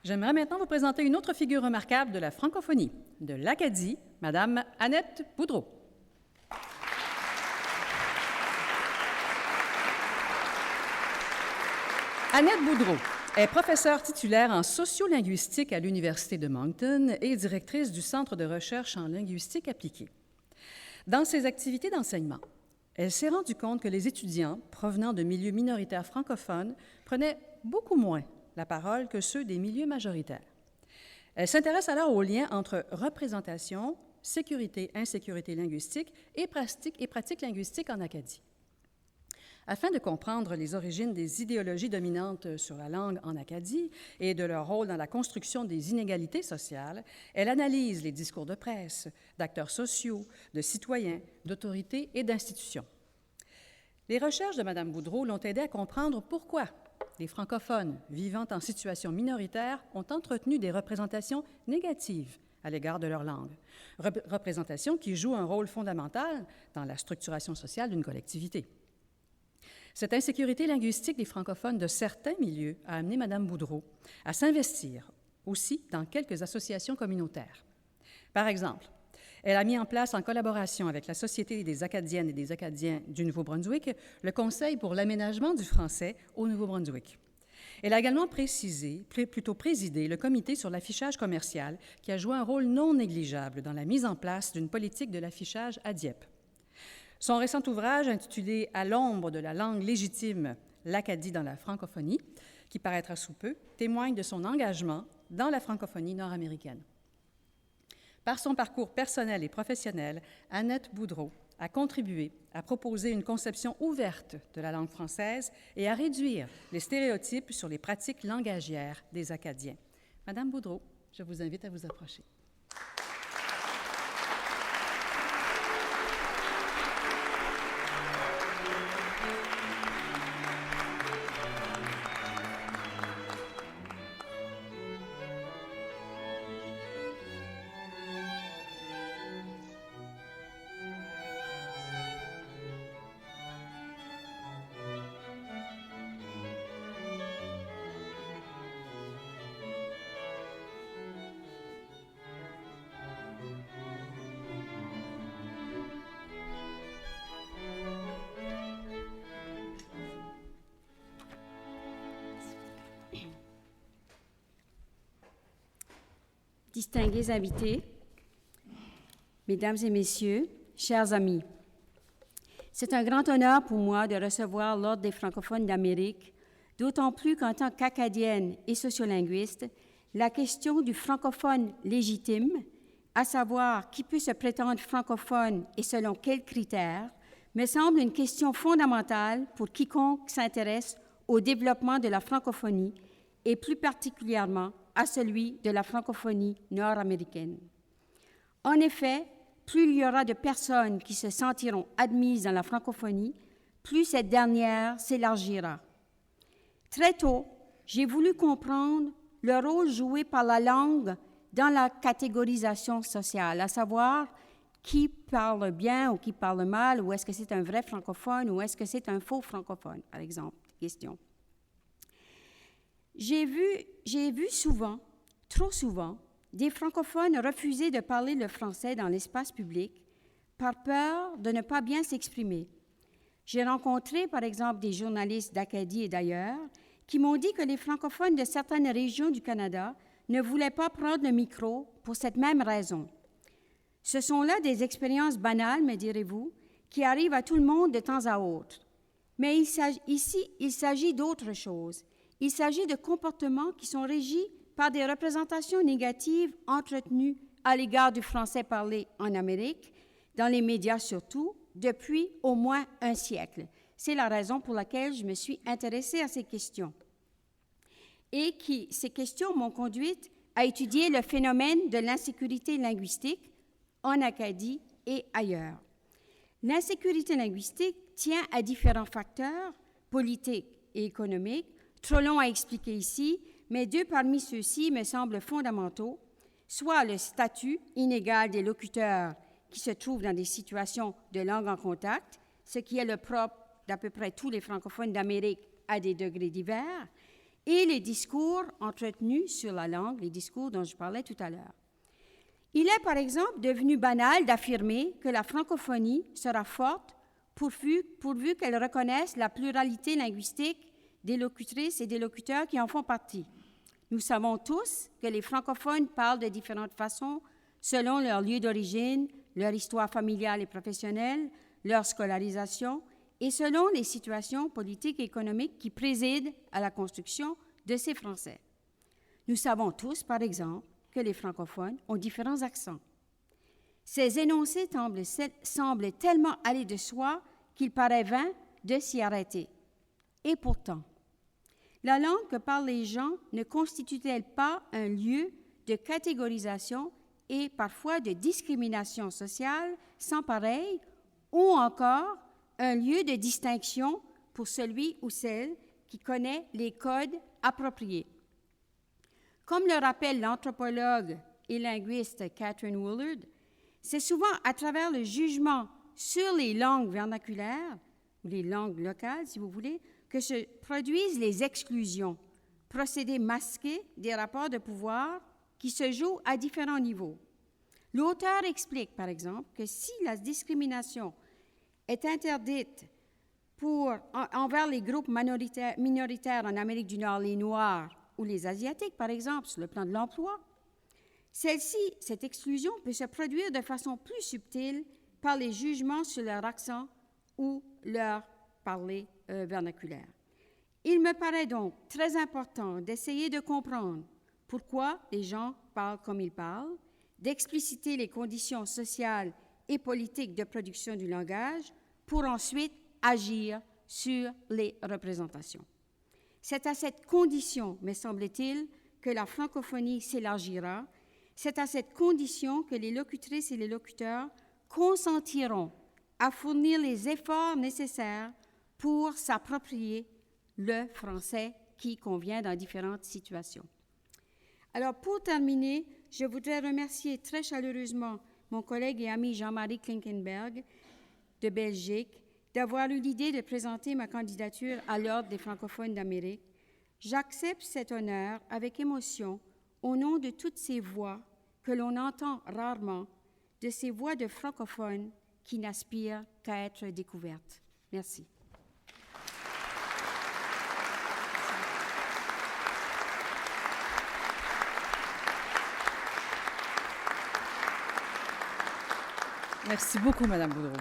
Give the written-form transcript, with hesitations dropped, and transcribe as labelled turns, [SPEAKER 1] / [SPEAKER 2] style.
[SPEAKER 1] J'aimerais maintenant vous présenter une autre figure remarquable de la francophonie, de l'Acadie, Madame Annette Boudreau. Annette Boudreau est professeure titulaire en sociolinguistique à l'Université de Moncton et directrice du Centre de recherche en linguistique appliquée. Dans ses activités d'enseignement, elle s'est rendue compte que les étudiants provenant de milieux minoritaires francophones prenaient beaucoup moins la parole que ceux des milieux majoritaires. Elle s'intéresse alors aux liens entre représentation, sécurité, insécurité linguistique et pratiques linguistiques en Acadie. Afin de comprendre les origines des idéologies dominantes sur la langue en Acadie et de leur rôle dans la construction des inégalités sociales, elle analyse les discours de presse, d'acteurs sociaux, de citoyens, d'autorités et d'institutions. Les recherches de Mme Boudreau l'ont aidée à comprendre pourquoi les francophones vivant en situation minoritaire ont entretenu des représentations négatives à l'égard de leur langue, représentations qui jouent un rôle fondamental dans la structuration sociale d'une collectivité. Cette insécurité linguistique des francophones de certains milieux a amené Mme Boudreau à s'investir aussi dans quelques associations communautaires. Par exemple, elle a mis en place, en collaboration avec la Société des Acadiennes et des Acadiens du Nouveau-Brunswick, le Conseil pour l'aménagement du français au Nouveau-Brunswick. Elle a également présidé le Comité sur l'affichage commercial, qui a joué un rôle non négligeable dans la mise en place d'une politique de l'affichage à Dieppe. Son récent ouvrage, intitulé « À l'ombre de la langue légitime, l'Acadie dans la francophonie », qui paraîtra sous peu, témoigne de son engagement dans la francophonie nord-américaine. Par son parcours personnel et professionnel, Annette Boudreau a contribué à proposer une conception ouverte de la langue française et à réduire les stéréotypes sur les pratiques langagières des Acadiens. Madame Boudreau, je vous invite à vous approcher.
[SPEAKER 2] Distingués invités, Mesdames et Messieurs, chers amis, c'est un grand honneur pour moi de recevoir l'Ordre des francophones d'Amérique, d'autant plus qu'en tant qu'acadienne et sociolinguiste, la question du francophone légitime, à savoir qui peut se prétendre francophone et selon quels critères, me semble une question fondamentale pour quiconque s'intéresse au développement de la francophonie et plus particulièrement à celui de la francophonie nord-américaine. En effet, plus il y aura de personnes qui se sentiront admises dans la francophonie, plus cette dernière s'élargira. Très tôt, j'ai voulu comprendre le rôle joué par la langue dans la catégorisation sociale, à savoir qui parle bien ou qui parle mal, ou est-ce que c'est un vrai francophone ou est-ce que c'est un faux francophone, par exemple, question. J'ai vu souvent, trop souvent, des francophones refuser de parler le français dans l'espace public par peur de ne pas bien s'exprimer. J'ai rencontré, par exemple, des journalistes d'Acadie et d'ailleurs qui m'ont dit que les francophones de certaines régions du Canada ne voulaient pas prendre le micro pour cette même raison. Ce sont là des expériences banales, me direz-vous, qui arrivent à tout le monde de temps à autre. Mais ici, il s'agit d'autre chose. Il s'agit de comportements qui sont régis par des représentations négatives entretenues à l'égard du français parlé en Amérique, dans les médias surtout, depuis au moins un siècle. C'est la raison pour laquelle je me suis intéressée à ces questions. Et ces questions m'ont conduite à étudier le phénomène de l'insécurité linguistique en Acadie et ailleurs. L'insécurité linguistique tient à différents facteurs, politiques et économiques, trop long à expliquer ici, mais deux parmi ceux-ci me semblent fondamentaux, soit le statut inégal des locuteurs qui se trouvent dans des situations de langue en contact, ce qui est le propre d'à peu près tous les francophones d'Amérique à des degrés divers, et les discours entretenus sur la langue, les discours dont je parlais tout à l'heure. Il est, par exemple, devenu banal d'affirmer que la francophonie sera forte pourvu qu'elle reconnaisse la pluralité linguistique des locutrices et des locuteurs qui en font partie. Nous savons tous que les francophones parlent de différentes façons selon leur lieu d'origine, leur histoire familiale et professionnelle, leur scolarisation et selon les situations politiques et économiques qui président à la construction de ces Français. Nous savons tous, par exemple, que les francophones ont différents accents. Ces énoncés semblent tellement aller de soi qu'il paraît vain de s'y arrêter. Et pourtant, la langue que parlent les gens ne constitue-t-elle pas un lieu de catégorisation et parfois de discrimination sociale sans pareil, ou encore un lieu de distinction pour celui ou celle qui connaît les codes appropriés? Comme le rappelle l'anthropologue et linguiste Catherine Woolard, c'est souvent à travers le jugement sur les langues vernaculaires, ou les langues locales, si vous voulez, que se produisent les exclusions, procédés masqués des rapports de pouvoir qui se jouent à différents niveaux. L'auteur explique, par exemple, que si la discrimination est interdite envers les groupes minoritaires en Amérique du Nord, les Noirs ou les Asiatiques, par exemple, sur le plan de l'emploi, cette exclusion peut se produire de façon plus subtile par les jugements sur leur accent ou leur parler vernaculaire. Il me paraît donc très important d'essayer de comprendre pourquoi les gens parlent comme ils parlent, d'expliciter les conditions sociales et politiques de production du langage pour ensuite agir sur les représentations. C'est à cette condition, me semble-t-il, que la francophonie s'élargira. C'est à cette condition que les locutrices et les locuteurs consentiront à fournir les efforts nécessaires pour s'approprier le français qui convient dans différentes situations. Alors, pour terminer, je voudrais remercier très chaleureusement mon collègue et ami Jean-Marie Klinkenberg de Belgique d'avoir eu l'idée de présenter ma candidature à l'Ordre des francophones d'Amérique. J'accepte cet honneur avec émotion au nom de toutes ces voix que l'on entend rarement, de ces voix de francophones qui n'aspirent qu'à être découvertes. Merci.
[SPEAKER 1] Merci beaucoup, Madame Boudreau.